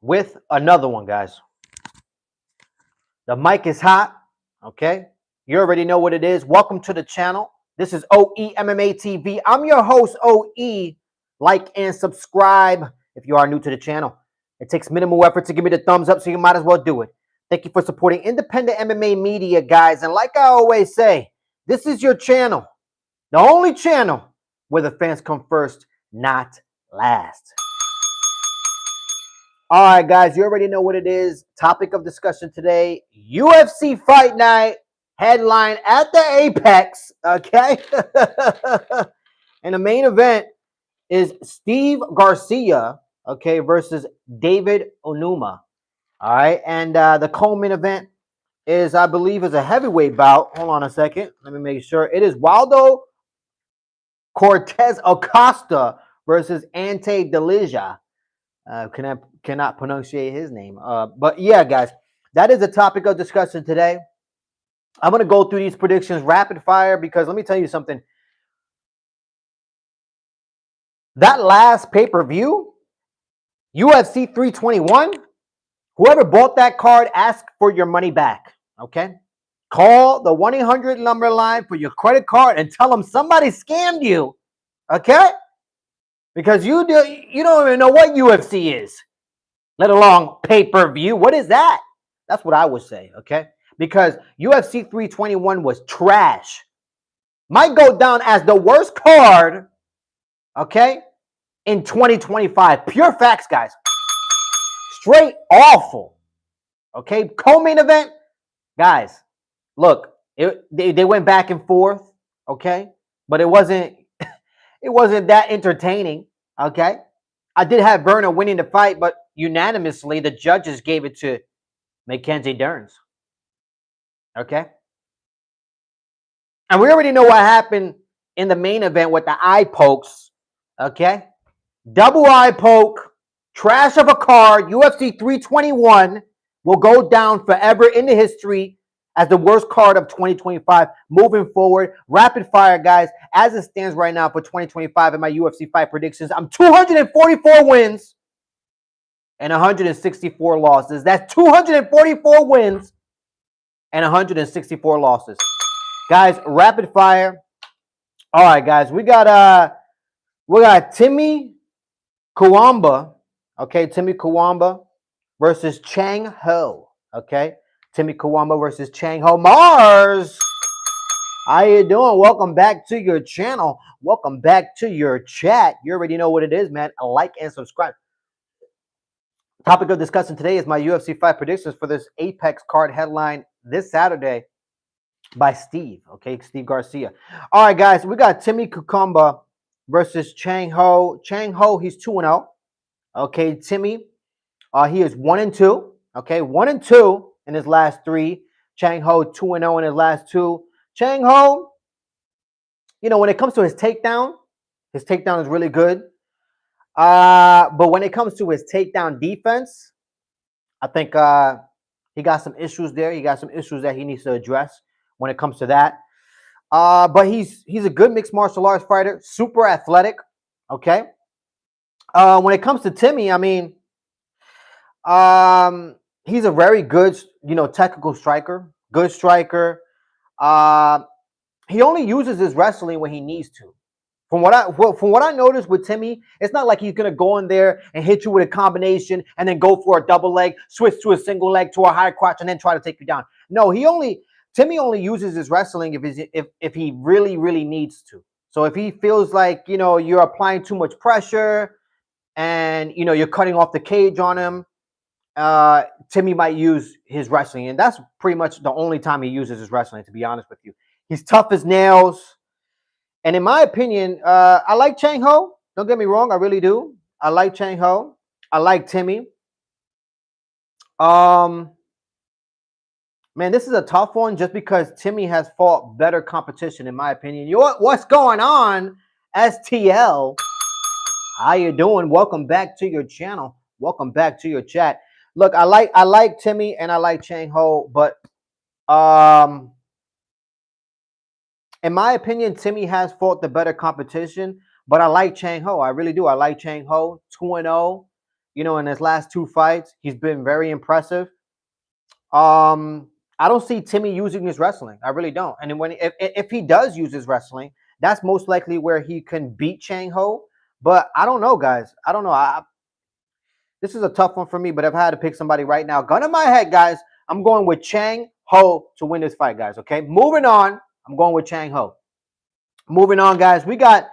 with another one, guys. The mic is hot, okay? You already know what it is. Welcome to the channel. This is OE MMA TV. I'm your host, OE. Like and subscribe if you are new to the channel. It takes minimal effort to give me the thumbs up, so you might as well do it. Thank you for supporting independent MMA media, guys. And like I always say, this is your channel, the only channel where the fans come first, not last. All right, guys, you already know what it is. Topic of discussion today, UFC Fight Night, headline at the Apex, okay? And the main event is Steve Garcia, okay, versus David Onuma, all right? And the co-main event is, I believe, is a heavyweight bout. Hold on a second. Let me make sure. It is Waldo Cortez Acosta versus Ante Delija. Cannot pronunciate his name. But yeah, guys, that is the topic of discussion today. I'm going to go through these predictions rapid fire because let me tell you something. That last pay-per-view, UFC 321, whoever bought that card, ask for your money back, okay? Call the 1-800 number line for your credit card and tell them somebody scammed you, okay? Because you don't even know what UFC is, let alone pay-per-view. What is that? That's what I would say, okay? Because UFC 321 was trash. Might go down as the worst card, okay, in 2025. Pure facts, guys. Straight awful, okay? Co-main event, guys, look, they went back and forth, okay? But it wasn't that entertaining, okay? I did have Vera winning the fight, but unanimously, the judges gave it to Mackenzie Dern. Okay? And we already know what happened in the main event with the eye pokes. Okay? Double eye poke, trash of a card, UFC 321 will go down forever in the history as the worst card of 2025. Moving forward, rapid fire, guys. As it stands right now for 2025 in my UFC fight predictions, I'm 244 wins and 164 losses. That's 244 wins and 164 losses. Guys, rapid fire. All right, guys. We got Timmy Kowamba. Okay, Timmy Kowamba versus Chang Ho. Okay. Timmy Kowamba versus Chang Ho. Mars, how you doing? Welcome back to your channel. Welcome back to your chat. You already know what it is, man. Like and subscribe. Topic of discussion today is my UFC fight predictions for this Apex card headline this Saturday by Steve. Okay, Steve Garcia. All right, guys, we got Timmy Kowamba versus Chang Ho. Chang Ho, he's 2-0. Okay, Timmy, he is 1-2. Okay, 1-2 in his last 3. Chang Ho 2-0 in his last 2. Chang Ho, you know, when it comes to his takedown is really good. But when it comes to his takedown defense, I think he got some issues there. He got some issues that he needs to address when it comes to that. But he's a good mixed martial arts fighter, super athletic. Okay. When it comes to Timmy, I mean, he's a very good, technical striker. Good striker. He only uses his wrestling when he needs to. From what I noticed with Timmy, it's not like he's gonna go in there and hit you with a combination and then go for a double leg, switch to a single leg to a high crotch, and then try to take you down. No, Timmy only uses his wrestling if he really needs to. So if he feels like you're applying too much pressure and you're cutting off the cage on him, Timmy might use his wrestling, and that's pretty much the only time he uses his wrestling. To be honest with you, he's tough as nails. And in my opinion, I like Chang Ho. Don't get me wrong, I really do. I like Chang Ho. I like Timmy. Man, this is a tough one just because Timmy has fought better competition, in my opinion. What's going on, STL? How you doing? Welcome back to your channel. Welcome back to your chat. Look, I like Timmy and I like Chang Ho, but in my opinion, Timmy has fought the better competition, but I like Chang Ho. I really do. I like Chang Ho, 2-0. in his last 2 fights. He's been very impressive. I don't see Timmy using his wrestling. I really don't. And when if he does use his wrestling, that's most likely where he can beat Chang Ho. But I don't know, guys. I don't know. This is a tough one for me, but if I had to pick somebody right now, gun in my head, guys, I'm going with Chang Ho to win this fight, guys. Okay, moving on. I'm going with Chang Ho. Moving on, guys. We got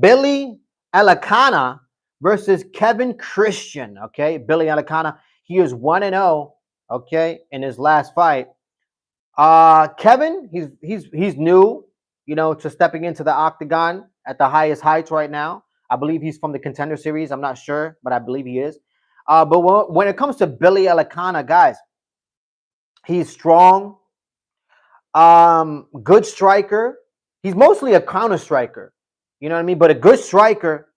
Billy Alakana versus Kevin Christian. Okay, Billy Alakana. He is 1-0. Okay, in his last fight. Kevin, he's new, to stepping into the octagon at the highest heights right now. I believe he's from the Contender Series. I'm not sure, but I believe he is. But when it comes to Billy Alakana, guys, he's strong, good striker. He's mostly a counter striker, you know what I mean? But a good striker.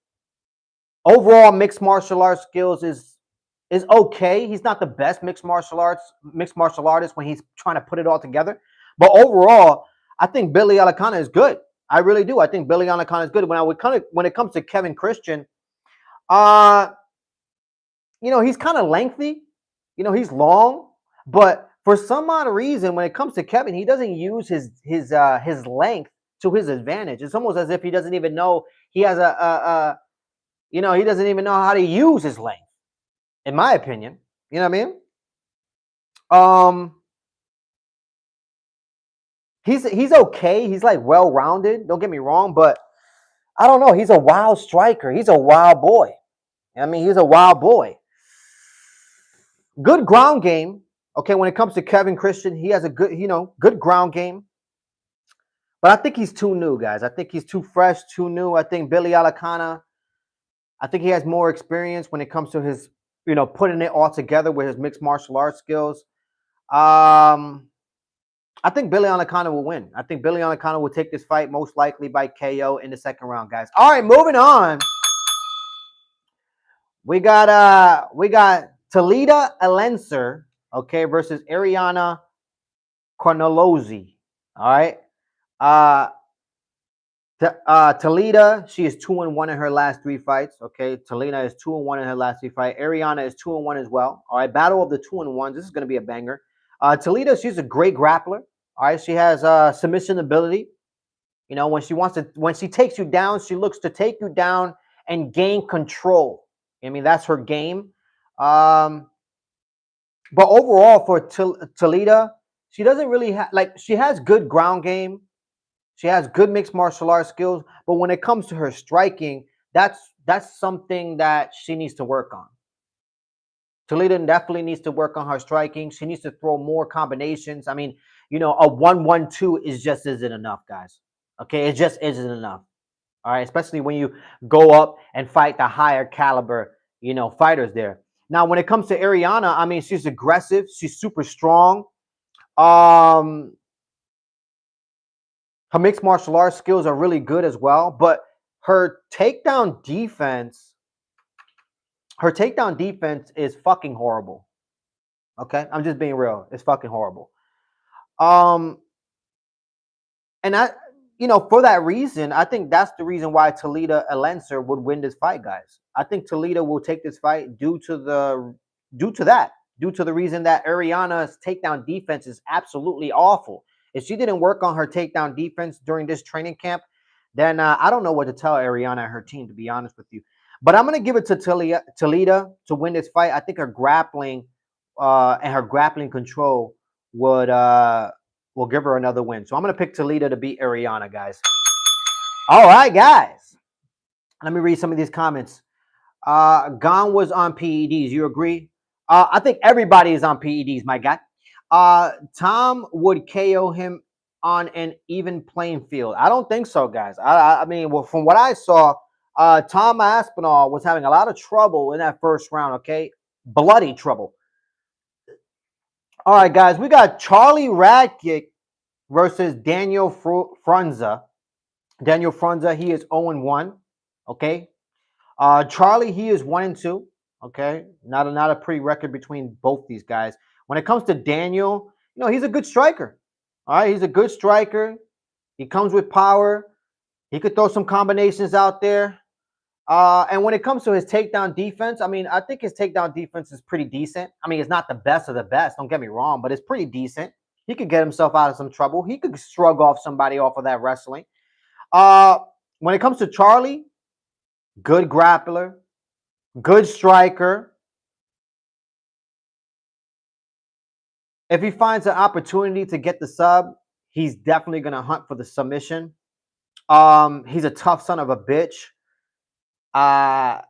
Overall, mixed martial arts skills is okay. He's not the best mixed martial artist when he's trying to put it all together. But overall, I think Billy Alakana is good. I really do. I think Billy Alakana is good. When it comes to Kevin Christian, he's kind of lengthy. He's long, but for some odd reason, when it comes to Kevin, he doesn't use his length to his advantage. It's almost as if he doesn't even know he has he doesn't even know how to use his length. In my opinion, you know what I mean? He's okay. He's like well-rounded. Don't get me wrong, but I don't know. He's a wild striker. He's a wild boy. I mean, he's a wild boy. Good ground game. Okay, when it comes to Kevin Christian, he has a good ground game. But I think he's too new, guys. I think he's too fresh, too new. I think Billy Alakana, I think he has more experience when it comes to his, putting it all together with his mixed martial arts skills. I think Billy Alakana will win. I think Billy Alakana will take this fight most likely by KO in the second round, guys. All right, moving on. We got Talita Alens, okay, versus Ariana Corneloi. All right. Talita, she is 2-1 in her last 3 fights. Okay, Talita is 2-1 in her last 3 fights. Ariana is 2-1 as well. All right, battle of the 2-1s. This is going to be a banger. Talita, she's a great grappler. All right, she has submission ability. When she takes you down, she looks to take you down and gain control. I mean, that's her game. But overall, for Talita, she doesn't really have she has good ground game. She has good mixed martial arts skills, but when it comes to her striking, that's something that she needs to work on. Talita definitely needs to work on her striking. She needs to throw more combinations. I mean, a 1-1-2 isn't enough, guys. Okay, it just isn't enough. All right, especially when you go up and fight the higher caliber, fighters there. Now, when it comes to Ariana, I mean, she's aggressive. She's super strong. Her mixed martial arts skills are really good as well, but her takedown defense is fucking horrible. Okay, I'm just being real. It's fucking horrible. And for that reason, I think that's the reason why Talita Alens would win this fight, guys. I think Talita will take this fight due to the reason that Ariana's takedown defense is absolutely awful. If she didn't work on her takedown defense during this training camp, then I don't know what to tell Ariana and her team, to be honest with you. But I'm going to give it to Talita to win this fight. I think her grappling and her grappling control will give her another win. So I'm going to pick Talita to beat Ariana, guys. All right, guys. Let me read some of these comments. Gon was on PEDs. You agree? I think everybody is on PEDs, my guy. Tom would KO him on an even playing field. I don't think so, guys. I mean, well, from what I saw, Tom Aspinall was having a lot of trouble in that first round, okay? Bloody trouble. All right, guys. We got Charlie Radkick versus Daniel Franza. Daniel Franza, he is 0-1, okay? Charlie, he is 1-2, okay? Not a pretty record between both these guys. When it comes to Daniel, he's a good striker. All right, he's a good striker. He comes with power. He could throw some combinations out there. And when it comes to his takedown defense, I mean, I think his takedown defense is pretty decent. I mean, it's not the best of the best, don't get me wrong, but it's pretty decent. He could get himself out of some trouble. He could shrug off somebody off of that wrestling. When it comes to Charlie, good grappler, good striker. If he finds an opportunity to get the sub, he's definitely going to hunt for the submission. He's a tough son of a bitch. I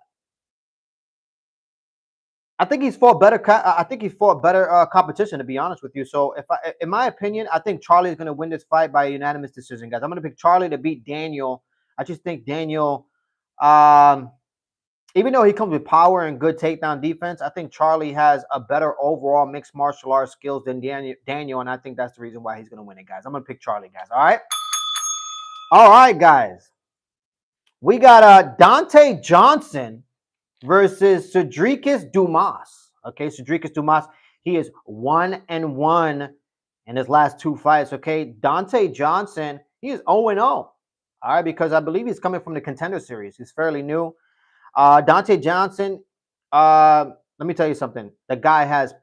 think he's fought better. I think he fought better competition, to be honest with you. So, in my opinion, I think Charlie is going to win this fight by a unanimous decision, guys. I'm going to pick Charlie to beat Daniel. I just think Daniel, even though he comes with power and good takedown defense, I think Charlie has a better overall mixed martial arts skills than Daniel, and I think that's the reason why he's going to win it, guys. I'm going to pick Charlie, guys. All right, guys. We got Dante Johnson versus Cedricus Dumas. Okay, Cedricus Dumas, he is 1-1 in his last 2 fights. Okay, Dante Johnson, he is 0-0. All right, because I believe he's coming from the Contender Series. He's fairly new. Dante Johnson, let me tell you something. The guy has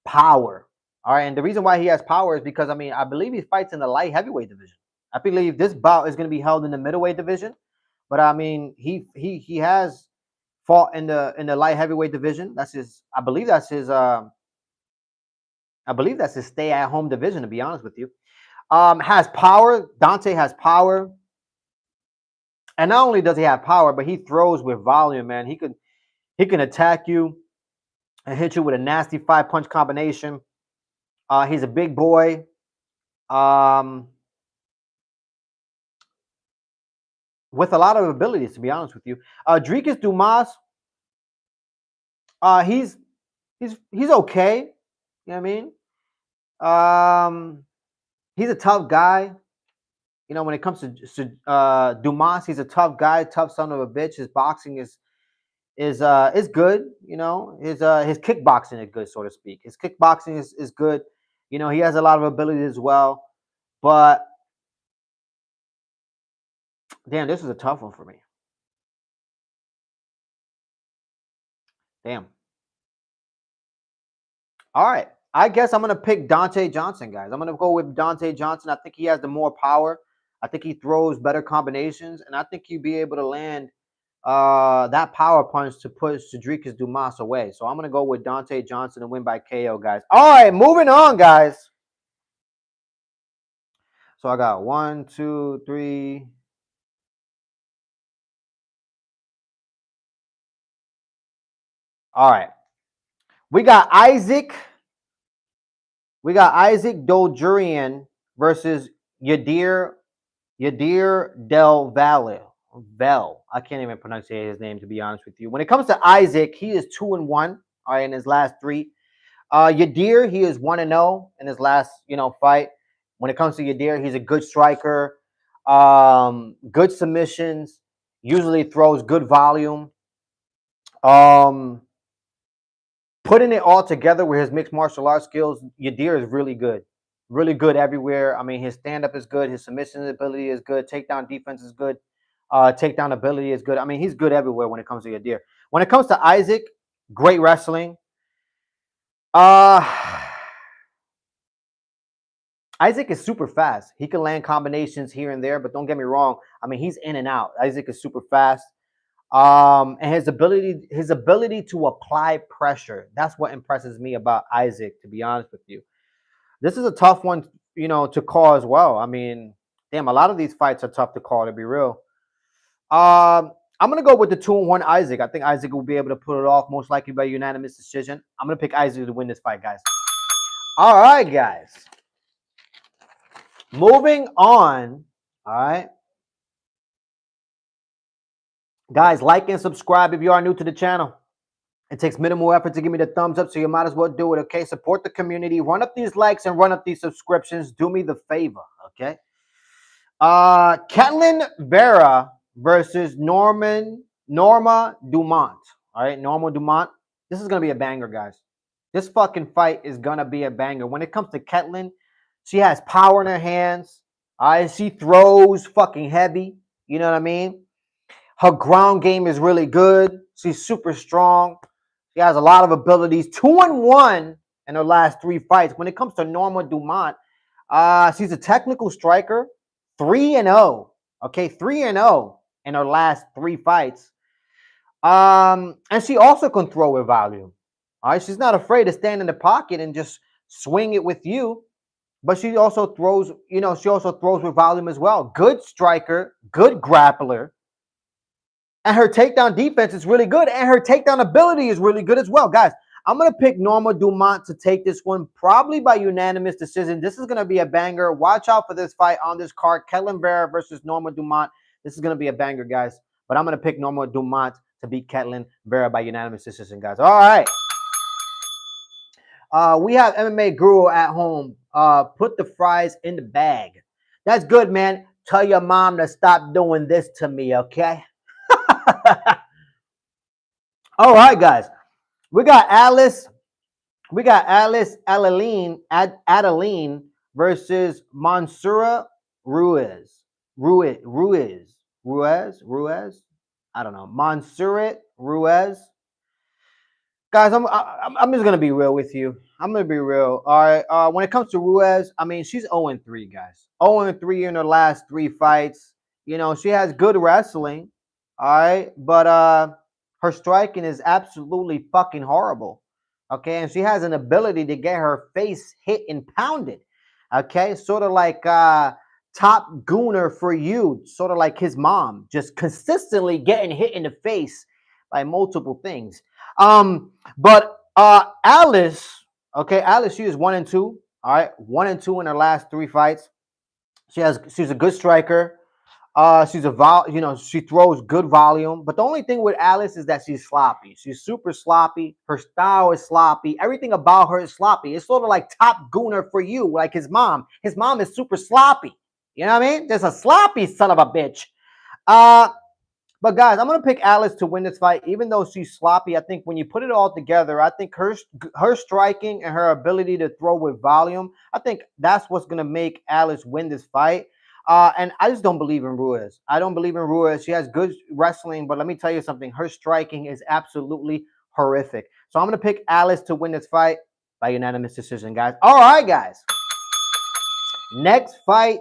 power. All right, and the reason why he has power is because, I mean, I believe he fights in the light heavyweight division. I believe this bout is going to be held in the middleweight division. But I mean, he has fought in the light heavyweight division. That's his. I believe that's his stay-at-home division. To be honest with you, has power. Dante has power, and not only does he have power, but he throws with volume. Man, he can attack you and hit you with a nasty 5-punch combination. He's a big boy. With a lot of abilities, to be honest with you. Cedricus Dumas, he's okay. You know what I mean? He's a tough guy. You know, when it comes to Dumas, he's a tough guy, tough son of a bitch. His boxing is good. You know, his kickboxing is good, so to speak. His kickboxing is good. You know, he has a lot of ability as well. But damn, this is a tough one for me. Damn. All right. I guess I'm going to pick Dante Johnson, guys. I'm going to go with Dante Johnson. I think he has the more power. I think he throws better combinations, and I think he'll be able to land that power punch to push Cedricus Dumas away. So I'm going to go with Dante Johnson and win by KO, guys. All right, moving on, guys. So I got 1, 2, 3. All right. We got Isaac Doljurian versus Yadier Del Valle. I can't even pronounce his name, to be honest with you. When it comes to Isaac, he is 2-1. All right, in his last 3. Yadier, he is 1-0 in his last, fight. When it comes to Yadier, he's a good striker, good submissions, usually throws good volume. Putting it all together with his mixed martial arts skills, Yadier is really good everywhere. I mean, his stand-up is good, his submission ability is good, takedown defense is good, takedown ability is good. I mean, he's good everywhere when it comes to Yadier. When it comes to Isaac, great wrestling. Isaac is super fast. He can land combinations here and there, but don't get me wrong. I mean, he's in and out. Isaac is super fast. And his ability to apply pressure. That's what impresses me about Isaac, to be honest with you. This is a tough one, to call as well. I mean, damn, a lot of these fights are tough to call, to be real. I'm going to go with the 2-1 Isaac. I think Isaac will be able to pull it off, most likely by unanimous decision. I'm going to pick Isaac to win this fight, guys. All right, guys. Moving on. All right. Guys, like and subscribe if you are new to the channel. It takes minimal effort to give me the thumbs up, so you might as well do it, okay? Support the community. Run up these likes and run up these subscriptions. Do me the favor, okay? Ketlin Vera versus Norma Dumont. All right, Norma Dumont. This is going to be a banger, guys. This fucking fight is going to be a banger. When it comes to Ketlin, she has power in her hands. She throws fucking heavy. You know what I mean? Her ground game is really good. She's super strong. She has a lot of abilities. 2-1 in her last 3 fights. When it comes to Norma Dumont, she's a technical striker. 3-0. Okay, 3-0 in her last 3 fights. And she also can throw with volume. All right, she's not afraid to stand in the pocket and just swing it with you. But she also throws, she also throws with volume as well. Good striker, good grappler. And her takedown defense is really good. And her takedown ability is really good as well. Guys, I'm going to pick Norma Dumont to take this one, probably by unanimous decision. This is going to be a banger. Watch out for this fight on this card. Vera versus Norma Dumont. This is going to be a banger, guys. But I'm going to pick Norma Dumont to beat Vera by unanimous decision, guys. All right. We have MMA Guru at home. Put the fries in the bag. That's good, man. Tell your mom to stop doing this to me, okay? All right, guys. We got Adelene versus Monsura Ruez. I don't know. Monserrat Ruez. Guys, I'm just gonna be real with you. I'm gonna be real. All right. When it comes to Ruez, I mean, she's 0-3, guys. 0-3 in her last 3 fights. She has good wrestling. All right, but her striking is absolutely fucking horrible. Okay, and she has an ability to get her face hit and pounded. Okay, sort of like Top Gooner for you, sort of like his mom, just consistently getting hit in the face by multiple things. But Alice, she is 1-2. All right, 1-2 in her last 3 fights. She's a good striker. She throws good volume. But the only thing with Alice is that she's sloppy. She's super sloppy. Her style is sloppy. Everything about her is sloppy. It's sort of like Top Gooner for you, like his mom. His mom is super sloppy. You know what I mean? There's a sloppy son of a bitch. But guys, I'm gonna pick Alice to win this fight, even though she's sloppy. I think when you put it all together, I think her striking and her ability to throw with volume, I think that's what's gonna make Alice win this fight. And I just don't believe in Ruez. I don't believe in Ruez. She has good wrestling, but let me tell you something. Her striking is absolutely horrific. So I'm going to pick Alice to win this fight by unanimous decision, guys. All right, guys. Next fight.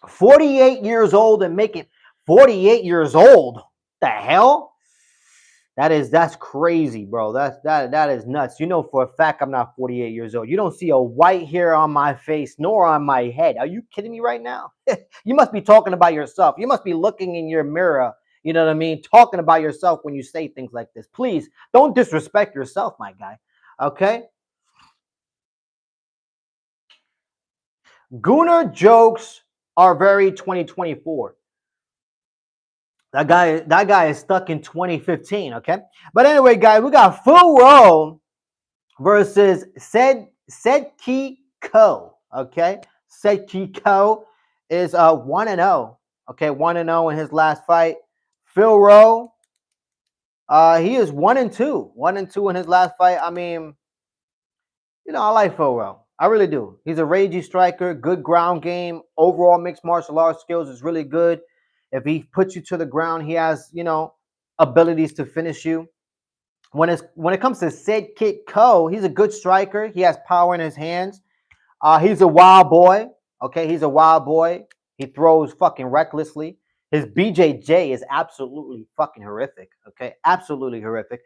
48 years old and making 48 years old. The hell? That's crazy, bro. That is nuts. You know for a fact I'm not 48 years old. You don't see a white hair on my face nor on my head. Are you kidding me right now? You must be talking about yourself. You must be looking in your mirror. You know what I mean? Talking about yourself when you say things like this. Please don't disrespect yourself, my guy. Okay? Gooner jokes are very 2024. That guy is stuck in 2015, okay? But anyway, guys, we got Full Row versus Sedki Ko, okay? Sedki Ko is 1-0, okay? 1-0 in his last fight. Phil Rowe, he is 1-2. 1-2 in his last fight. I mean, I like Phil Rowe. I really do. He's a ragey striker, good ground game. Overall mixed martial arts skills is really good. If he puts you to the ground, he has, abilities to finish you. When it comes to Sedki Ko, he's a good striker. He has power in his hands. He's a wild boy. Okay, he's a wild boy. He throws fucking recklessly. His BJJ is absolutely fucking horrific. Okay, absolutely horrific.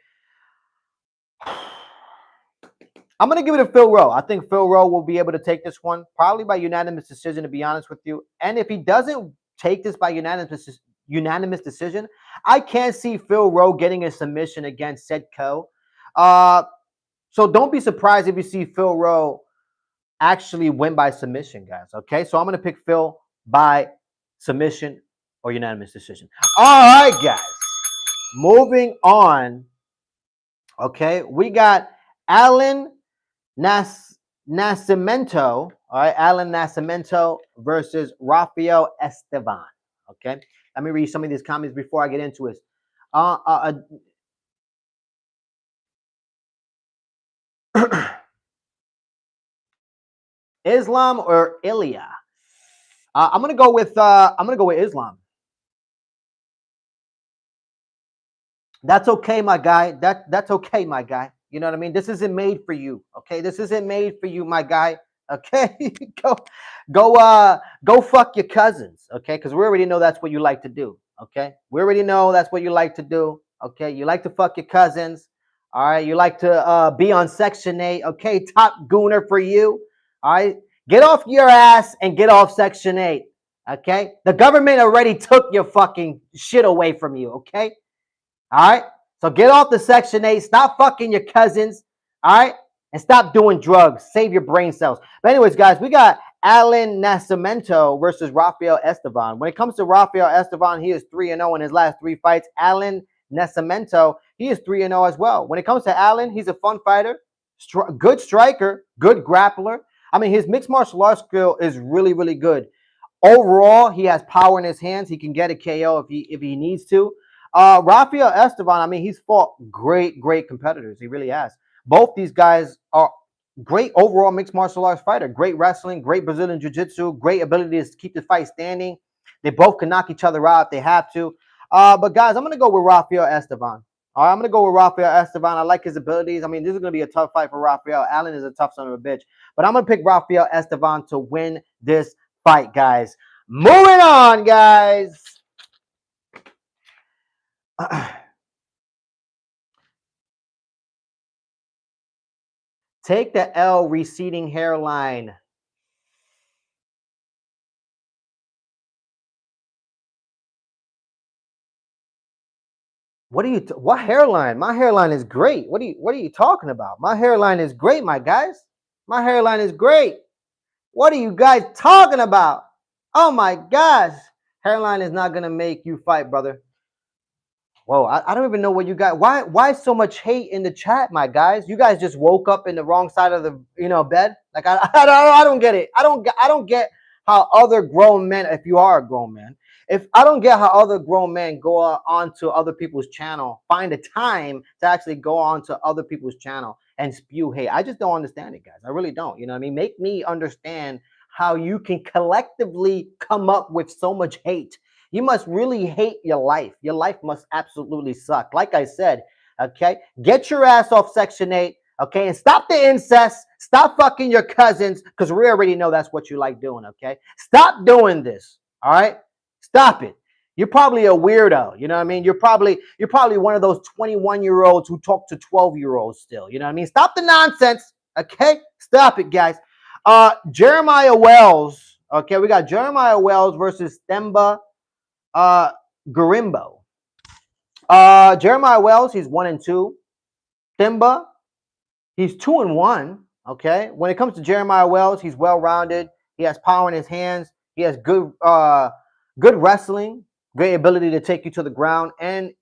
I'm going to give it to Phil Rowe. I think Phil Rowe will be able to take this one, probably by unanimous decision, to be honest with you. And if he doesn't take this by unanimous decision, I can't see Phil Rowe getting a submission against Sedko. So don't be surprised if you see Phil Rowe actually win by submission, guys. Okay, so I'm going to pick Phil by submission or unanimous decision. All right, guys. Moving on. Okay, we got Allen Nasimento, all right, Allen Nasimento versus Rafael Estavan. Okay, let me read some of these comments before I get into it. Islam or Ilya? I'm gonna go with Islam. That's okay, my guy. That's okay, my guy. You know what I mean? This isn't made for you. Okay, this isn't made for you, my guy. Okay, go fuck your cousins. Okay, because we already know that's what you like to do. Okay, we already know that's what you like to do. Okay, you like to fuck your cousins. All right, you like to be on Section 8. Okay, top gooner for you. All right, get off your ass and get off Section 8. Okay, the government already took your fucking shit away from you. Okay. All right. So get off the Section 8. Stop fucking your cousins. All right. And stop doing drugs. Save your brain cells. But, anyways, guys, we got Alens Nasimento versus Rafael Estavan. When it comes to Rafael Estavan, he is 3-0 in his last 3 fights. Alens Nasimento, he is 3-0 as well. When it comes to Allen, he's a fun fighter, good striker, good grappler. I mean, his mixed martial arts skill is really, really good. Overall, he has power in his hands. He can get a KO if he needs to. Rafael Estavan, I mean, he's fought great competitors. He really has. Both these guys are great overall mixed martial arts fighter. Great wrestling, great Brazilian jiu-jitsu, great ability to keep the fight standing. They both can knock each other out if they have to. But, guys, I'm going to go with Rafael Estavan. All right, I'm going to go with Rafael Estavan. I like his abilities. I mean, this is going to be a tough fight for Rafael. Allen is a tough son of a bitch. But I'm going to pick Rafael Estavan to win this fight, guys. Moving on, guys. Take the L, receding hairline. What hairline? My hairline is great. What are you talking about? My hairline is great, my guys. My hairline is great. What are you guys talking about? Oh my gosh. Hairline is not gonna make you fight, brother. Whoa, I don't even know what you got. Why so much hate in the chat, my guys? You guys just woke up in the wrong side of the bed. Like I don't get it. I don't get how other grown men, if you are a grown man, if I don't get how other grown men go on to other people's channel, find a time to actually go on to other people's channel and spew hate. I just don't understand it, guys. I really don't. You know what I mean? Make me understand how you can collectively come up with so much hate. You must really hate your life. Your life must absolutely suck. Like I said, okay, get your ass off Section 8, okay, and stop the incest. Stop fucking your cousins, because we already know that's what you like doing, okay? Stop doing this, all right? Stop it. You're probably a weirdo, you know what I mean? You're probably one of those 21-year-olds who talk to 12-year-olds still, you know what I mean? Stop the nonsense, okay? Stop it, guys. Jeremiah Wells, okay, we got Jeremiah Wells versus Themba Gerimbo. Jeremiah Wells, he's 1-2. Themba, he's 2-1. Okay. When it comes to Jeremiah Wells, he's well-rounded. He has power in his hands. He has good wrestling, great ability to take you to the ground. And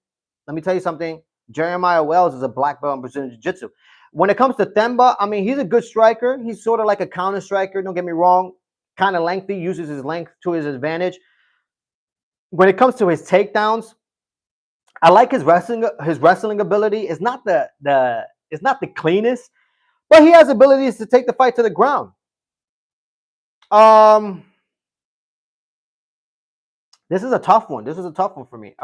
let me tell you something. Jeremiah Wells is a black belt in Brazilian Jiu-Jitsu. When it comes to Themba, I mean, he's a good striker. He's sort of like a counter striker. Don't get me wrong. Kind of lengthy, uses his length to his advantage. When it comes to his takedowns, I like his wrestling ability. It's not the cleanest, but he has abilities to take the fight to the ground. This is a tough one. This is a tough one for me.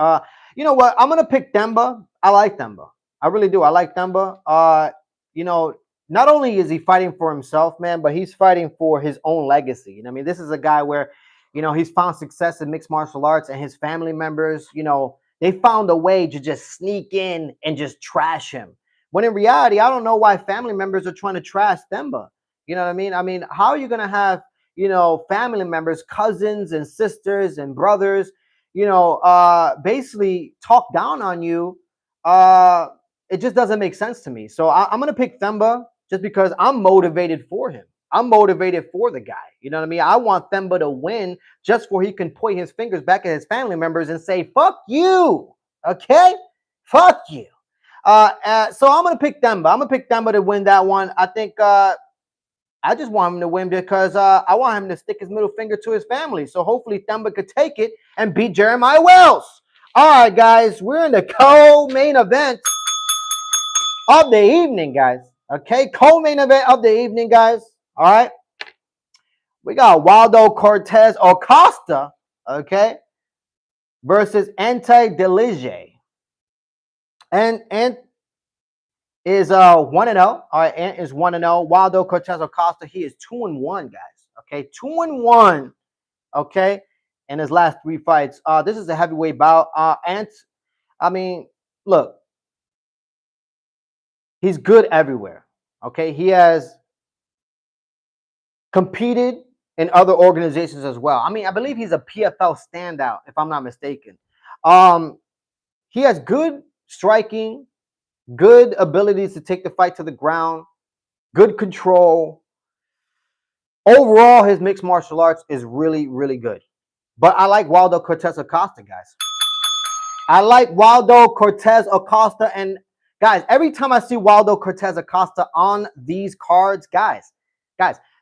You know what? I'm gonna pick Themba. I like Themba. I really do. I like Themba. You know, not only is he fighting for himself, man, but he's fighting for his own legacy. You know, I mean, this is a guy where, you know, he's found success in mixed martial arts, and his family members, you know, they found a way to just sneak in and just trash him. When in reality, I don't know why family members are trying to trash Themba. You know what I mean? I mean, how are you going to have, you know, family members, cousins and sisters and brothers, you know, basically talk down on you? It just doesn't make sense to me. So I'm going to pick Themba just because I'm motivated for him. I'm motivated for the guy. You know what I mean? I want Themba to win just so he can point his fingers back at his family members and say, fuck you. Okay? Fuck you. So I'm going to pick Themba. I'm going to pick Themba to win that one. I think I just want him to win because I want him to stick his middle finger to his family. So hopefully Themba could take it and beat Jeremiah Wells. All right, guys. We're in the co-main event of the evening, guys. Okay? Co-main event of the evening, guys. All right. We got Waldo Cortez Acosta, okay, versus Ante Delige. And is 1-0. All right, Ant is 1-0. Waldo Cortez Acosta, he is 2-1, guys. Okay, 2-1. Okay, in his last 3 fights. This is a heavyweight bout. Ant, I mean, look, he's good everywhere. Okay, he has competed in other organizations as well. I mean, I believe he's a PFL standout, if I'm not mistaken. He has good striking, good abilities to take the fight to the ground, good control. Overall, his mixed martial arts is really, really good. But I like Waldo Cortez Acosta, guys. I like Waldo Cortez Acosta. And guys, every time I see Waldo Cortez Acosta on these cards, guys,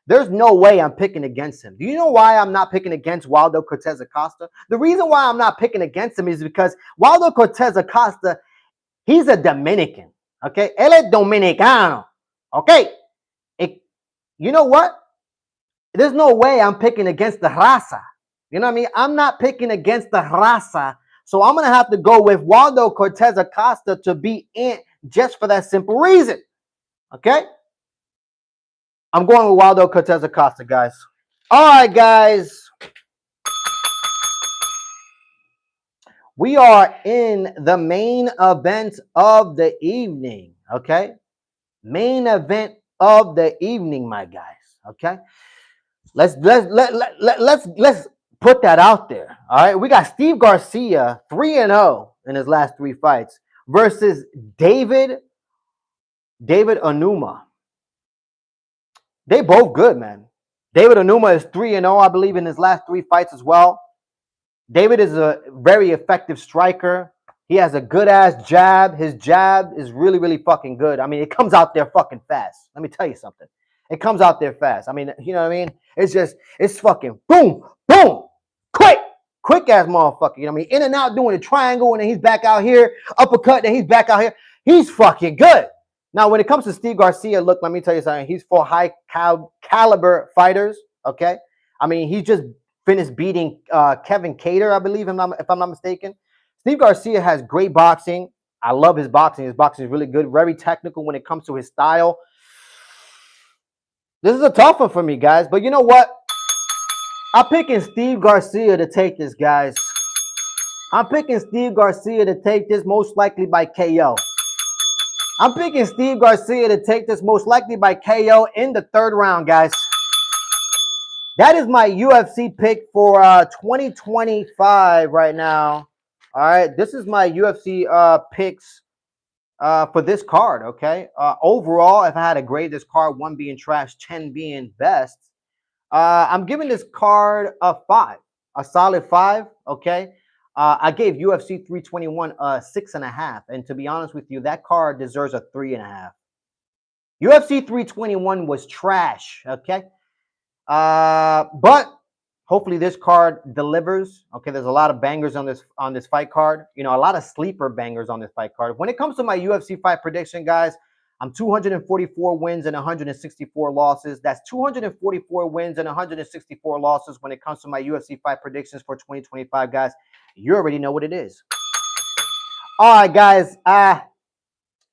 there's no way I'm picking against him. Do you know why I'm not picking against Waldo Cortez Acosta? The reason why I'm not picking against him is because Waldo Cortez Acosta, he's a Dominican. Okay? Él es dominicano. Okay? You know what? There's no way I'm picking against the raza. You know what I mean? I'm not picking against the raza. So I'm going to have to go with Waldo Cortez Acosta to beat Ant just for that simple reason. Okay? I'm going with Waldo Cortez Acosta, guys. All right, guys. We are in the main event of the evening. Okay? Main event of the evening, my guys. Okay? Let's put that out there. All right, we got Steve Garcia 3-0 in his last 3 fights versus David Onuma. They both good, man. David Onuma is 3-0, I believe, in his last 3 fights as well. David is a very effective striker. He has a good ass jab. His jab is really, really fucking good. I mean, it comes out there fucking fast. Let me tell you something. It comes out there fast. I mean, you know what I mean? It's fucking boom, boom, quick ass motherfucker. You know what I mean? In and out doing a triangle, and then he's back out here, uppercut, then he's back out here. He's fucking good. Now, when it comes to Steve Garcia, look, let me tell you something. He's for high caliber fighters. Okay, I mean, he just finished beating Kevin Cater, I believe, if I'm not mistaken. Steve Garcia has great boxing. I love his boxing. His boxing is really good, very technical when it comes to his style. This is a tough one for me, guys. But you know what? I'm picking Steve Garcia to take this, guys. I'm picking Steve Garcia to take this most likely by KO. I'm picking Steve Garcia to take this most likely by KO in the 3rd round, guys. That is my UFC pick for 2025 right now. All right. This is my UFC picks for this card, okay? Overall, if I had to grade this card, 1 being trash, 10 being best, I'm giving this card a 5, a solid 5, okay? I gave UFC 321 a 6.5, and to be honest with you, that card deserves a 3.5. UFC 321 was trash, okay? But hopefully this card delivers. Okay, there's a lot of bangers on this fight card. You know, a lot of sleeper bangers on this fight card. When it comes to my UFC fight prediction, guys, I'm 244 wins and 164 losses. That's 244 wins and 164 losses when it comes to my UFC fight predictions for 2025, guys. You already know what it is. All right, guys.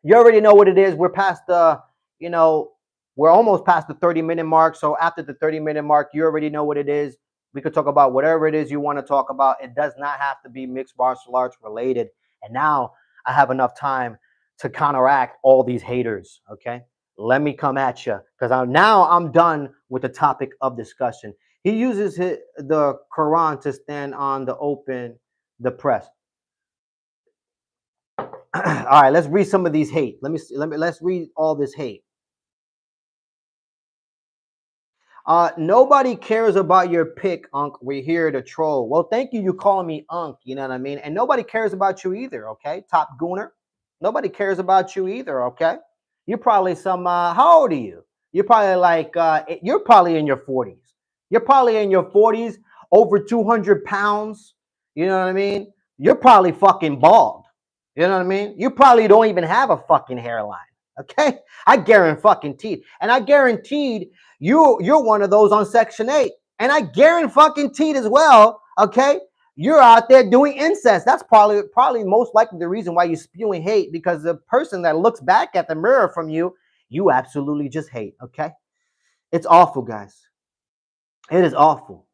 You already know what it is. We're past the, we're almost past the 30-minute mark. So after the 30-minute mark, you already know what it is. We could talk about whatever it is you want to talk about. It does not have to be mixed martial arts related. And now I have enough time to counteract all these haters, okay? Let me come at you, because now I'm done with the topic of discussion. He uses the Quran to stand on the press. All right, let's read some of these hate. Let's read all this hate. Nobody cares about your pick, Unc. We're here to troll. Well, thank you. You calling me Unc, you know what I mean? And nobody cares about you either, okay? Top Gooner. Nobody cares about you either, okay? You're probably how old are you? You're probably you're probably in your 40s. You're probably in your 40s, over 200 pounds. You know what I mean? You're probably fucking bald. You know what I mean? You probably don't even have a fucking hairline, Okay, I guaranteed, and I guaranteed you're one of those on Section 8, and I guaranteed as well. Okay, you're out there doing incest. That's probably most likely the reason why you're spewing hate, because the person that looks back at the mirror from you, you absolutely just hate. Okay, it's awful, guys. It is awful.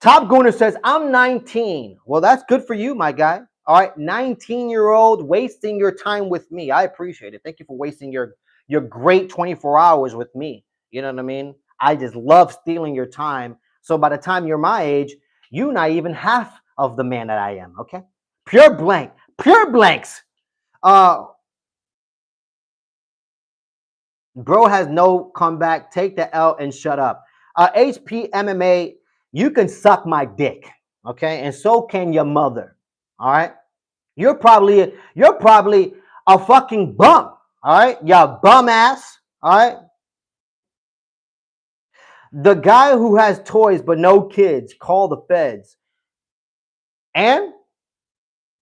Top Gooner says, I'm 19. Well, that's good for you, my guy. All right, 19-year-old wasting your time with me. I appreciate it. Thank you for wasting your great 24 hours with me. You know what I mean? I just love stealing your time. So by the time you're my age, you're not even half of the man that I am, okay? Pure blanks. Bro has no comeback. Take the L and shut up. HP MMA, you can suck my dick, okay? And so can your mother. All right? You're probably a fucking bum. All right? You bum ass. All right? The guy who has toys but no kids, call the feds. And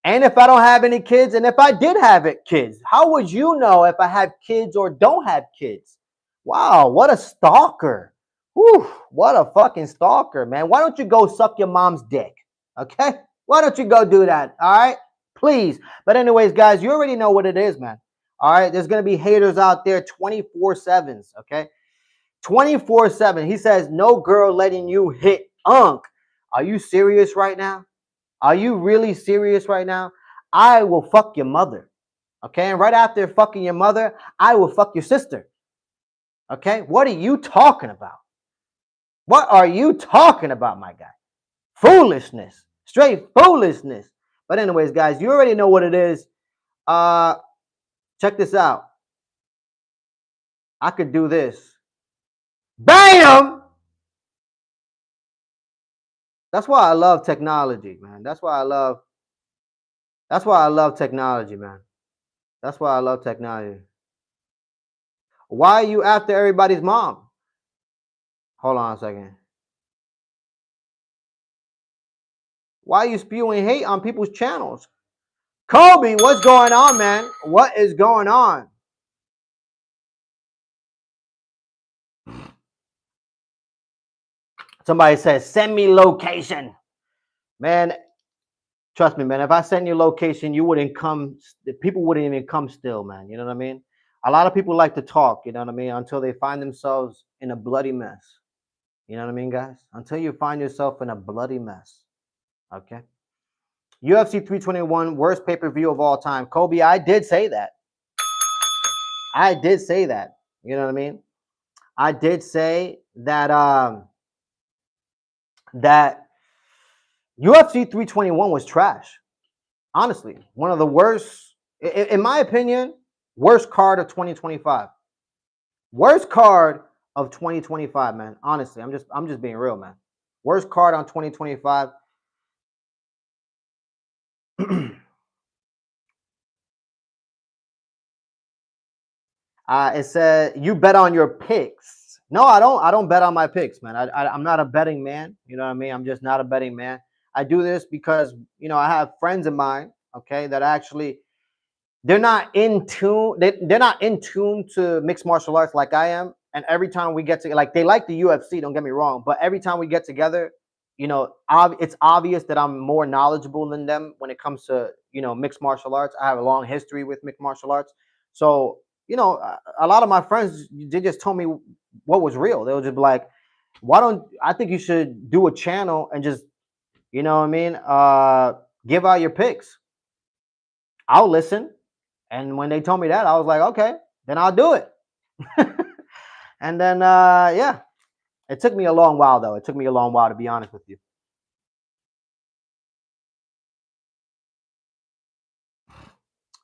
if I don't have any kids, and if I did have kids, how would you know if I have kids or don't have kids? Wow, what a stalker. Whew, what a fucking stalker, man. Why don't you go suck your mom's dick? Okay? Why don't you go do that? All right? Please. But anyways, guys, you already know what it is, man. All right? There's going to be haters out there 24/7s, okay? 24/7. He says, no girl letting you hit unk. Are you serious right now? Are you really serious right now? I will fuck your mother. Okay? And right after fucking your mother, I will fuck your sister. Okay? What are you talking about? What are you talking about, my guy? Foolishness. Straight foolishness. But anyways, guys, you already know what it is. Check this out. I could do this. Bam! That's why I love technology, man. That's why I love technology, man. That's why I love technology. Why are you after everybody's mom? Hold on a second. Why are you spewing hate on people's channels? Kobe, what's going on, man? What is going on? Somebody says, send me location. Man, trust me, man. If I send you location, you wouldn't come. People wouldn't even come still, man. You know what I mean? A lot of people like to talk, you know what I mean, until they find themselves in a bloody mess. You know what I mean, guys? Until you find yourself in a bloody mess. Okay? UFC 321, worst pay-per-view of all time. Kobe, I did say that. I did say that. You know what I mean? I did say that that UFC 321 was trash. Honestly, one of the worst, in my opinion, worst card of 2025. Worst card of 2025, man. Honestly, I'm just being real, man. Worst card on 2025. It said you bet on your picks. No, I don't. I don't bet on my picks, man. I'm not a betting man. You know what I mean? I'm just not a betting man. I do this because I have friends of mine, okay, that actually they're not in tune. They're not in tune to mixed martial arts like I am. And every time we get to like they like the UFC. Don't get me wrong, but every time we get together, it's obvious that I'm more knowledgeable than them when it comes to mixed martial arts. I have a long history with mixed martial arts, so a lot of my friends, they just told me what was real. They were just like, why don't I think you should do a channel and just, you know what I mean? Give out your picks. I'll listen. And when they told me that, I was like, okay, then I'll do it. And then, yeah, it took me a long while, though. It took me a long while, to be honest with you.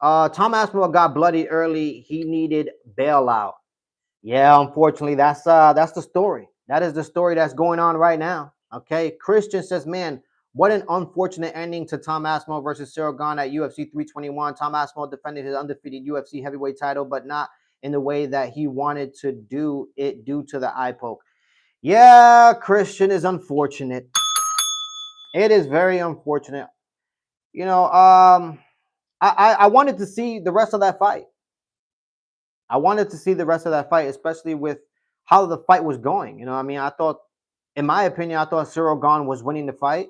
Tom Aspinall got bloody early. He needed bailout. Yeah, unfortunately, that's the story. That is the story that's going on right now. Okay, Christian says, man, what an unfortunate ending to Tom Aspinall versus Cyril Gane at UFC 321. Tom Aspinall defended his undefeated UFC heavyweight title, but not in the way that he wanted to do it due to the eye poke. Yeah, Christian, is unfortunate. It is very unfortunate. I wanted to see the rest of that fight. I wanted to see the rest of that fight, especially with how the fight was going. You know, I mean, I thought, in my opinion, I thought Ciryl Gane was winning the fight,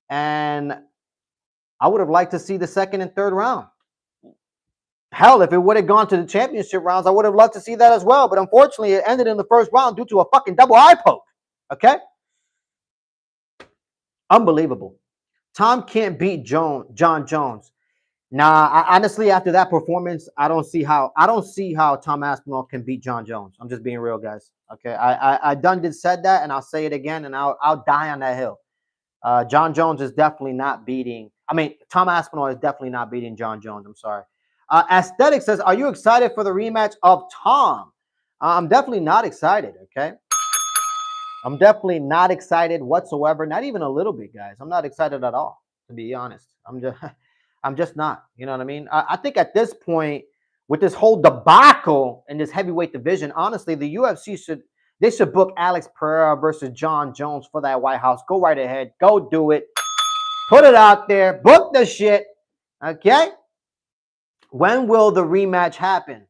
and I would have liked to see the second and third round. Hell, if it would have gone to the championship rounds, I would have loved to see that as well. But unfortunately, it ended in the first round due to a fucking double eye poke. Okay? Unbelievable. Tom can't beat John Jones. Nah, honestly, after that performance, I don't see how Tom Aspinall can beat John Jones. I'm just being real, guys. Okay, I done did said that, and I'll say it again, and I'll die on that hill. John Jones is definitely not beating. I mean, Tom Aspinall is definitely not beating John Jones. I'm sorry. Aesthetic says, "Are you excited for the rematch of Tom?" I'm definitely not excited. Okay, I'm definitely not excited whatsoever. Not even a little bit, guys. I'm not excited at all, to be honest. I'm just not. You know what I mean? I think at this point, with this whole debacle in this heavyweight division, honestly, the UFC should book Alex Pereira versus John Jones for that White House. Go right ahead. Go do it. Put it out there. Book the shit. Okay? When will the rematch happen?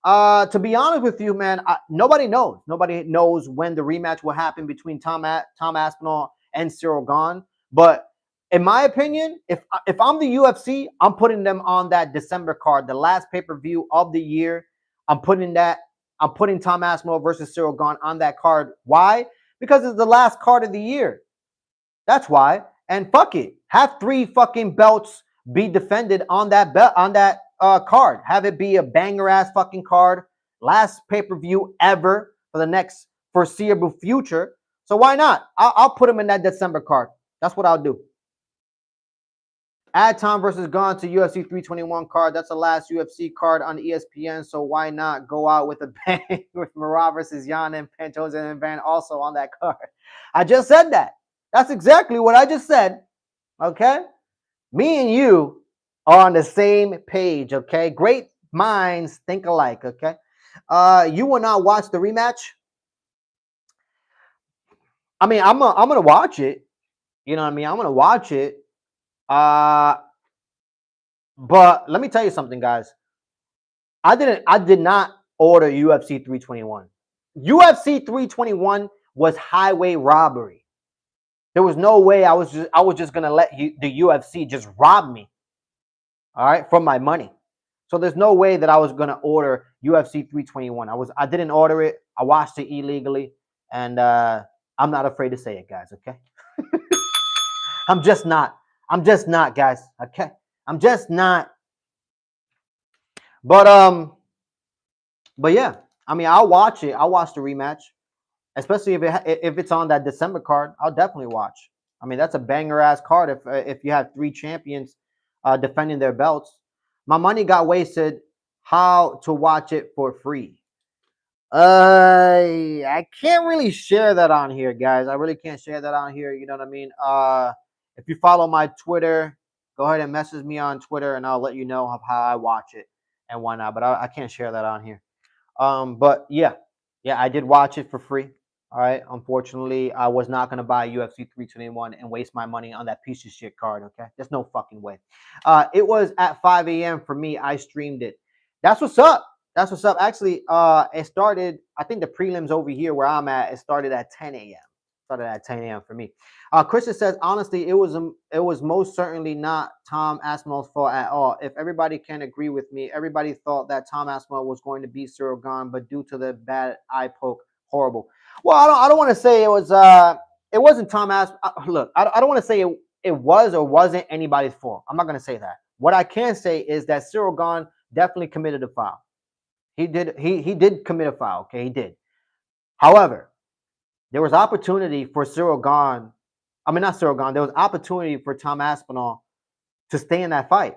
To be honest with you, man, nobody knows. Nobody knows when the rematch will happen between Tom Aspinall and Ciryl Gane. But in my opinion, if I'm the UFC, I'm putting them on that December card, the last pay-per-view of the year. I'm putting Tom Aspinall versus Ciryl Gane on that card. Why? Because it's the last card of the year. That's why. And fuck it. Have 3 fucking belts be defended on that card. Have it be a banger ass fucking card. Last pay-per-view ever for the next foreseeable future. So why not? I'll put him in that December card. That's what I'll do. Add Tom versus Gane to UFC 321 card. That's the last UFC card on ESPN. So why not go out with a bang with Marat versus Jan and Pantoja and Van also on that card? I just said that. That's exactly what I just said. Okay? Me and you are on the same page. Okay? Great minds think alike. Okay? You will not watch the rematch? I mean, I'm gonna watch it. You know what I mean? I'm gonna watch it. But let me tell you something, guys. I did not order UFC 321. UFC 321 was highway robbery. There was no way I was just gonna let the UFC just rob me, all right, from my money. So there's no way that I was gonna order UFC 321. I didn't order it. I watched it illegally, and I'm not afraid to say it, guys. Okay, I'm just not, guys. Okay, I'm just not. But yeah, I mean, I'll watch it. I'll watch the rematch, especially if it's on that December card. I'll definitely watch. I mean, that's a banger ass card if you have 3 champions defending their belts. My money got wasted. How to watch it for free? I can't really share that on here, guys. I really can't share that on here. You know what I mean? If you follow my Twitter, go ahead and message me on Twitter, and I'll let you know of how I watch it and whatnot. But I can't share that on here. But yeah, I did watch it for free. All right. Unfortunately, I was not gonna buy UFC 321 and waste my money on that piece of shit card. Okay, there's no fucking way. It was at 5 a.m. for me. I streamed it. That's what's up. That's what's up. Actually, it started. I think the prelims over here where I'm at. It started at 10 a.m. Started at 10 a.m. for me. Christian says, honestly, it was most certainly not Tom Aspinall's fault at all. If everybody can agree with me, everybody thought that Tom Aspinall was going to beat Ciryl Gane, but due to the bad eye poke, horrible. Well, I don't want to say it was. It wasn't Tom Aspinall. Look, I don't want to say it was or wasn't anybody's fault. I'm not going to say that. What I can say is that Ciryl Gane definitely committed a foul. He did. He did commit a foul. Okay, he did. However, there was opportunity for Ciryl Gane. I mean, not Ciryl Gane. There was opportunity for Tom Aspinall to stay in that fight.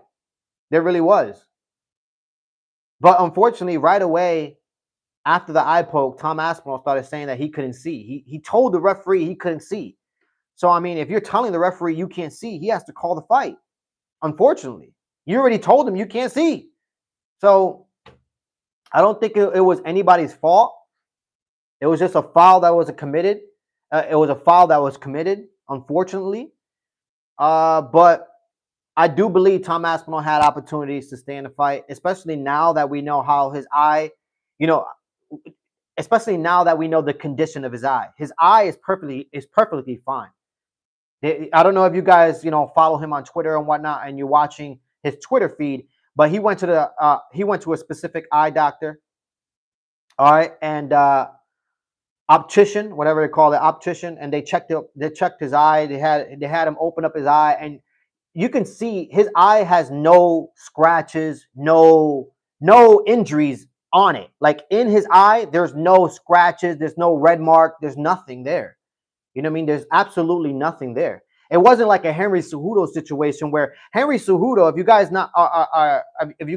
There really was. But unfortunately, right away after the eye poke, Tom Aspinall started saying that he couldn't see. He told the referee he couldn't see. So, I mean, if you're telling the referee you can't see, he has to call the fight. Unfortunately, you already told him you can't see. So, I don't think it was anybody's fault. It was just a foul that was committed. It was a foul that was committed, unfortunately. But I do believe Tom Aspinall had opportunities to stay in the fight, especially now that we know how his eye you know, especially now that we know the condition of his eye. His eye is perfectly fine. I don't know if you guys, follow him on Twitter and whatnot, and you're watching his Twitter feed, but he went to a specific eye doctor. All right, and optician, whatever they call it, optician, and they checked his eye. They had him open up his eye, and you can see his eye has no scratches, no injuries on it. Like in his eye, there's no scratches, there's no red mark, there's nothing there. You know what I mean? There's absolutely nothing there. It wasn't like a Henry Cejudo situation where Henry Cejudo, if you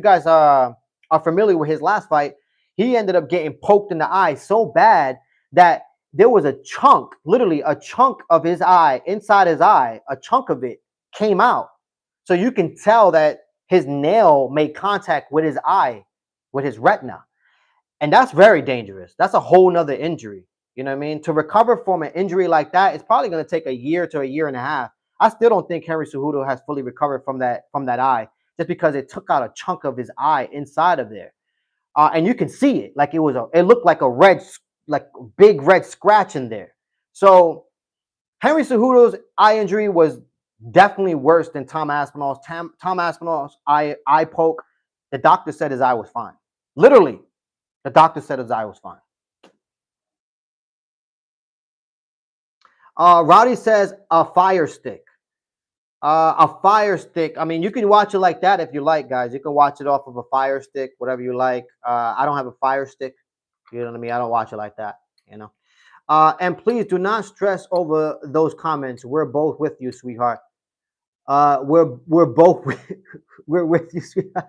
guys are familiar with his last fight, he ended up getting poked in the eye so bad that there was a chunk, literally a chunk of his eye, inside his eye, a chunk of it came out. So you can tell that his nail made contact with his eye, with his retina. And that's very dangerous. That's a whole nother injury. You know what I mean? To recover from an injury like that, it's probably going to take a year to a year and a half. I still don't think Henry Cejudo has fully recovered from that eye, just because it took out a chunk of his eye inside of there. And you can see it. Like it looked like a big red scratch in there. So Henry Cejudo's eye injury was definitely worse than Tom Aspinall's. Tom Aspinall's eye poke, the doctor said his eye was fine. Literally, the doctor said his eye was fine. Roddy says a fire stick. A fire stick. I mean, you can watch it like that if you like, guys. You can watch it off of a fire stick, whatever you like. I don't have a fire stick. You know what I mean? I don't watch it like that, And please do not stress over those comments. We're both with you, sweetheart. We're both we're with you, sweetheart.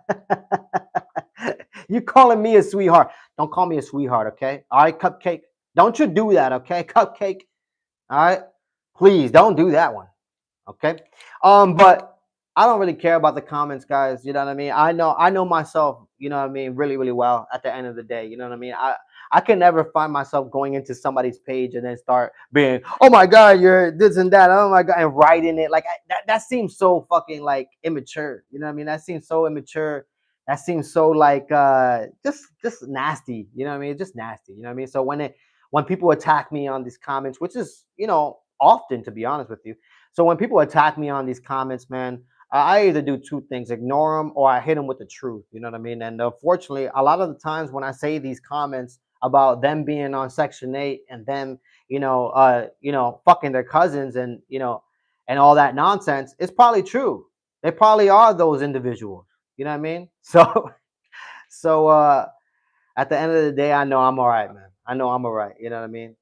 You calling me a sweetheart? Don't call me a sweetheart, okay? All right, Cupcake. Don't you do that, okay, Cupcake? All right, please don't do that one, okay? But I don't really care about the comments, guys. You know what I mean? I know myself. You know what I mean? Really, really well. At the end of the day, you know what I mean? I can never find myself going into somebody's page and then start being, oh my God, you're this and that. Oh my God, and writing it like that seems so fucking like immature. You know what I mean? That seems so immature. That seems so like just nasty. You know what I mean? Just nasty. You know what I mean? So when people attack me on these comments, which is often, to be honest with you. So when people attack me on these comments, man, I either do two things: ignore them, or I hit them with the truth. You know what I mean? And unfortunately, a lot of the times when I say these comments about them being on Section 8 and them, fucking their cousins and and all that nonsense, it's probably true. They probably are those individuals. You know what I mean? So at the end of the day, I know I'm all right, man. I know I'm all right. You know what I mean?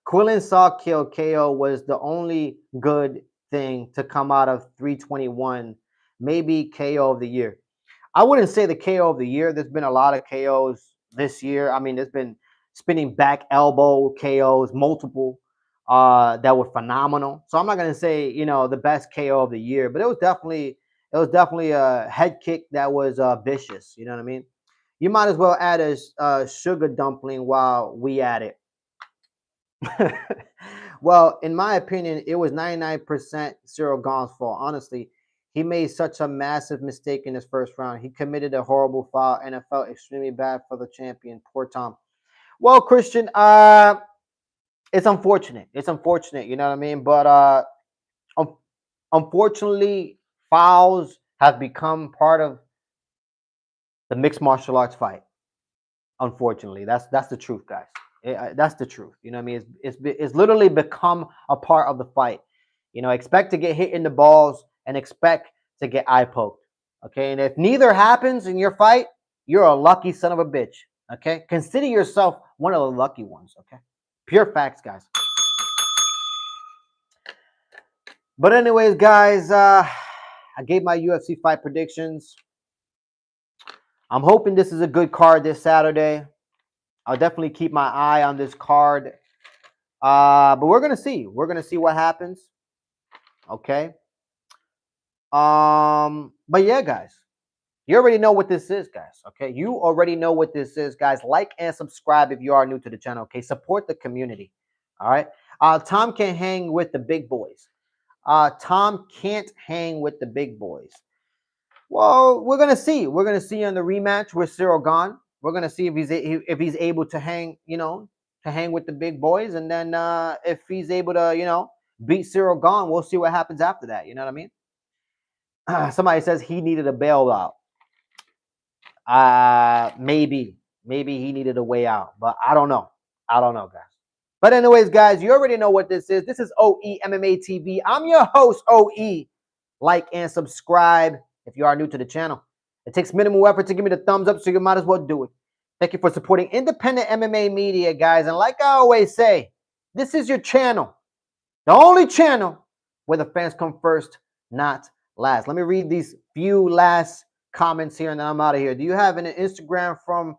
Quillen Saw Kill KO was the only good thing to come out of 321, maybe KO of the year. I wouldn't say the KO of the year. There's been a lot of KOs this year. I mean, there's been spinning back elbow KOs, multiple that were phenomenal. So I'm not gonna say the best KO of the year, but it was definitely a head kick that was vicious. You know what I mean? You might as well add a sugar dumpling while we at it. Well, in my opinion, it was 99% Cyril Gane's fault. Honestly, he made such a massive mistake in his first round. He committed a horrible foul, and it felt extremely bad for the champion. Poor Tom. Well, Christian, it's unfortunate. It's unfortunate, you know what I mean? But unfortunately, fouls have become part of the mixed martial arts fight. Unfortunately, that's the truth, guys. That's the truth. You know what I mean? It's literally become a part of the fight. Expect to get hit in the balls and expect to get eye poked. Okay, and if neither happens in your fight, you're a lucky son of a bitch. Okay, consider yourself one of the lucky ones. Okay, pure facts, guys. But anyways, guys, I gave my UFC fight predictions. I'm hoping this is a good card this Saturday. I'll definitely keep my eye on this card. But we're going to see. We're going to see what happens. Okay. But yeah, guys. You already know what this is, guys. Okay. You already know what this is, guys. Like and subscribe if you are new to the channel. Okay. Support the community. All right. Tom can't hang with the big boys. Tom can't hang with the big boys. Well, we're going to see. We're going to see on the rematch with Cyril Gane. we're gonna see if he's able to hang, to hang with the big boys, and then if he's able to, beat Cyril Gahn, we'll see what happens after that. You know what I mean? Somebody says he needed a bailout. Maybe he needed a way out, but I don't know. I don't know, guys. But anyways, guys, you already know what this is. This is OE MMA TV. I'm your host, OE. Like and subscribe if you are new to the channel. It takes minimal effort to give me the thumbs up, so you might as well do it. Thank you for supporting independent MMA media, guys. And like I always say, this is your channel. The only channel where the fans come first, not last. Let me read these few last comments here, and then I'm out of here. Do you have an Instagram from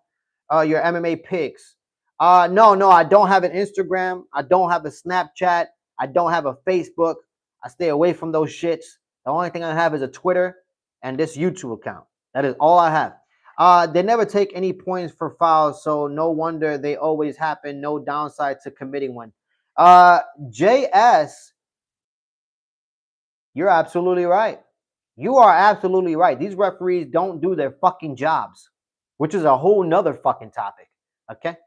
your MMA picks? No, I don't have an Instagram. I don't have a Snapchat. I don't have a Facebook. I stay away from those shits. The only thing I have is a Twitter and this YouTube account. That is all I have. They never take any points for fouls, so no wonder they always happen. No downside to committing one. JS, you're absolutely right. You are absolutely right. These referees don't do their fucking jobs, which is a whole nother fucking topic. Okay?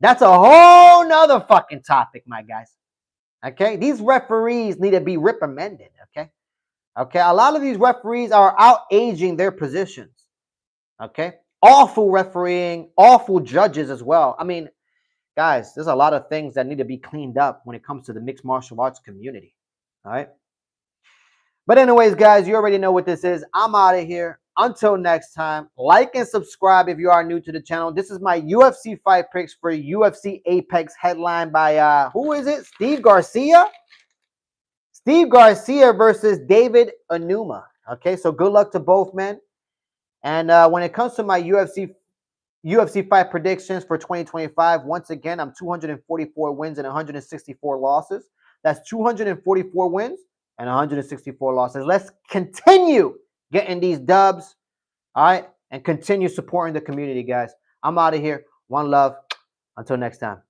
That's a whole nother fucking topic, my guys. Okay? These referees need to be reprimanded. Okay? Okay? A lot of these referees are out-aging their positions. Okay? Awful refereeing, awful judges as well. I mean, guys, there's a lot of things that need to be cleaned up when it comes to the mixed martial arts community. All right? But anyways, guys, you already know what this is. I'm out of here. Until next time, like and subscribe if you are new to the channel. This is my UFC fight picks for UFC Apex, headlined by, who is it? Steve Garcia? Steve Garcia versus David Onuma. Okay, so good luck to both men. And when it comes to my UFC fight predictions for 2025, once again, I'm 244 wins and 164 losses. That's 244 wins and 164 losses. Let's continue getting these dubs, all right, and continue supporting the community, guys. I'm out of here. One love. Until next time.